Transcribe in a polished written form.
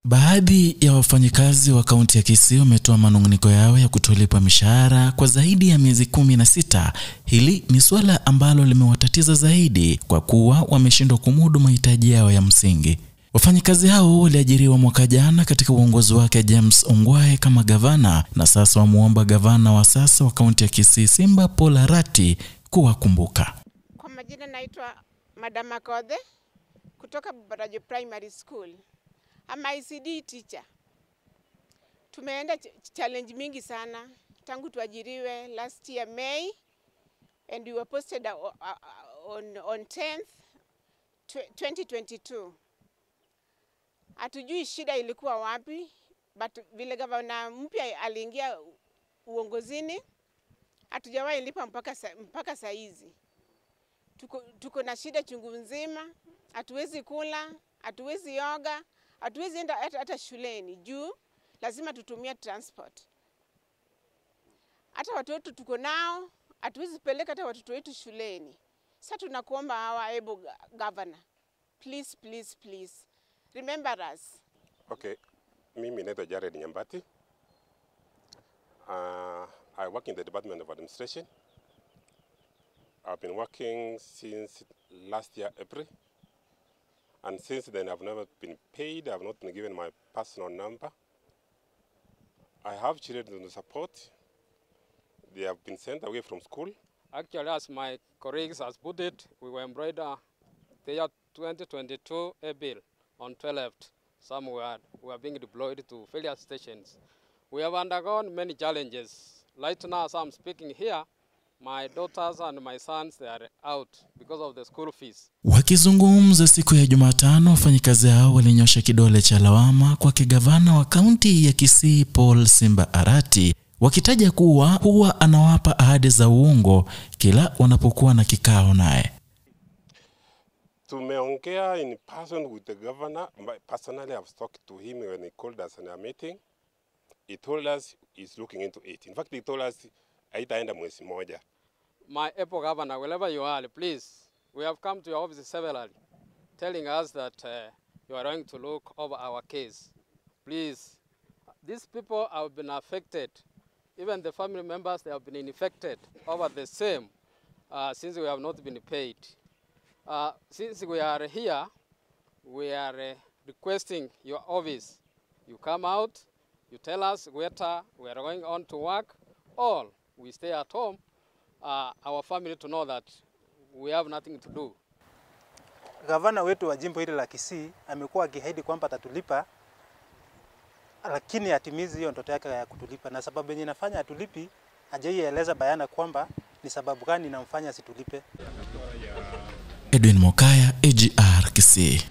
Baadhi ya wafanyikazi wa kaunti ya Kisii wametoa manunguniko yao ya kutolipa mishahara kwa zaidi ya miezi 16. Hili ni swala ambalo limewatatiza zaidi kwa kuwa wameshindwa kumudu mahitaji yao ya msingi. Wafanyikazi hao waliajiriwa mwaka jana katika uongozi wake James Ongwae kama gavana, na sasa wamuomba gavana wa sasa wa kaunti ya Kisii Simba Arati kuwakumbuka. Kwa majina naitwa Madam Akodhe kutoka Barajo Primary School. Ama ICD teacher. Tumeenda challenge mingi sana tangu tuajiriwe last year May, and we were posted on 10th 2022. Hatujui shida ilikuwa wapi, but vile gavana mpya aliingia uongozini hatujawahi lipa mpaka saa hizi. Tuko na shida chungu nzima, hatuwezi kula, hatuwezi yoga, hatuwezi enda hata shuleni juu lazima tutumie transport. Hata watoto tuko nao, hatuwezi peleka hata watoto wetu shuleni. Sasa tunakuomba hawa able governor, please remember us. Okay, mimi naitwa Jared Nyambati. I work in the Department of Administration. I've been working since last year April. And since then, I've never been paid. I've not been given my personal number. I have children to support. They have been sent away from school. Actually, as my colleagues has put it, we were employed the year 2022 a bill on 12th. Some were being deployed to failure stations. We have undergone many challenges. Right now, as I'm speaking here, my daughters and my sons, they are out because of the school fees. Wakizungumza siku ya Jumatano, wafanyikazi hao walinyosha kidole cha lawama kwa gavana wa kaunti ya Kisii Simba Arati, wakitaja kuwa huwa anawapa ahadi za uongo kila wanapokuwa na kikao naye. Tumeongea in person with the governor. Personally, I've talked to him when he called us in a meeting. He told us he's looking into it. In fact, he told us haitaenda mwezi moja. My able governor, wherever you are, please, we have come to your office severally, telling us that you are going to look over our case. Please, these people have been affected. Even the family members, they have been infected over the same since we have not been paid. Since we are here, we are requesting your office. You come out, you tell us whether we are going on to work, or we stay at home, our family to know that we have nothing to do. Gavana wetu wa jimbo hili la Kisii amekuwa akiahidi kwamba atatulipa, lakini hatimizi hiyo ndoto yake ya kutulipa, na sababu yenye inafanya atulipi hajaieleza bayana kwamba ni sababu gani inamfanya asitulipe. Agr Kisii.